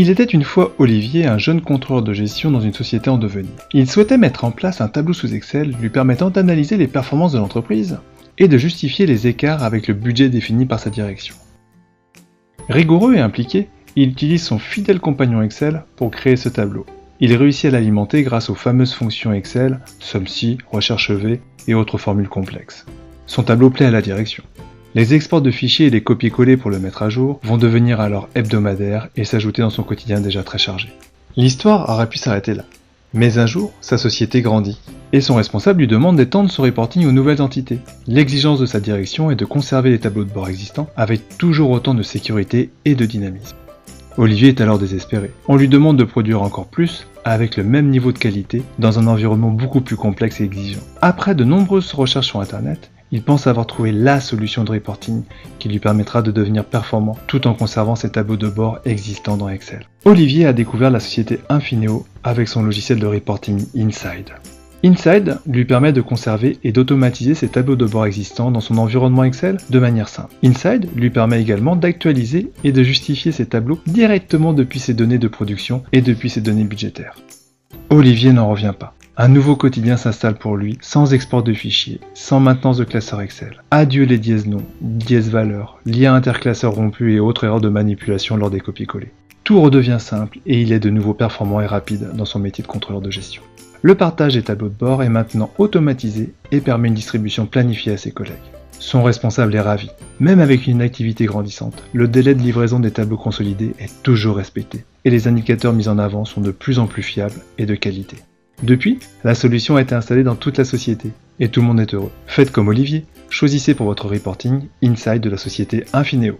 Il était une fois Olivier, un jeune contrôleur de gestion dans une société en devenir. Il souhaitait mettre en place un tableau sous Excel lui permettant d'analyser les performances de l'entreprise et de justifier les écarts avec le budget défini par sa direction. Rigoureux et impliqué, il utilise son fidèle compagnon Excel pour créer ce tableau. Il réussit à l'alimenter grâce aux fameuses fonctions Excel, somme-ci, recherche V et autres formules complexes. Son tableau plaît à la direction. Les exports de fichiers et les copier-coller pour le mettre à jour vont devenir alors hebdomadaires et s'ajouter dans son quotidien déjà très chargé. L'histoire aurait pu s'arrêter là. Mais un jour, sa société grandit, et son responsable lui demande d'étendre son reporting aux nouvelles entités. L'exigence de sa direction est de conserver les tableaux de bord existants avec toujours autant de sécurité et de dynamisme. Olivier est alors désespéré. On lui demande de produire encore plus, avec le même niveau de qualité, dans un environnement beaucoup plus complexe et exigeant. Après de nombreuses recherches sur Internet, il pense avoir trouvé la solution de reporting qui lui permettra de devenir performant tout en conservant ses tableaux de bord existants dans Excel. Olivier a découvert la société Infineo avec son logiciel de reporting Inside. Inside lui permet de conserver et d'automatiser ses tableaux de bord existants dans son environnement Excel de manière simple. Inside lui permet également d'actualiser et de justifier ses tableaux directement depuis ses données de production et depuis ses données budgétaires. Olivier n'en revient pas. Un nouveau quotidien s'installe pour lui, sans export de fichiers, sans maintenance de classeur Excel. Adieu les dièses noms, dièses valeurs, liens interclasseurs rompus et autres erreurs de manipulation lors des copier-coller. Tout redevient simple et il est de nouveau performant et rapide dans son métier de contrôleur de gestion. Le partage des tableaux de bord est maintenant automatisé et permet une distribution planifiée à ses collègues. Son responsable est ravi. Même avec une activité grandissante, le délai de livraison des tableaux consolidés est toujours respecté et les indicateurs mis en avant sont de plus en plus fiables et de qualité. Depuis, la solution a été installée dans toute la société et tout le monde est heureux. Faites comme Olivier, choisissez pour votre reporting Inside de la société Infineo.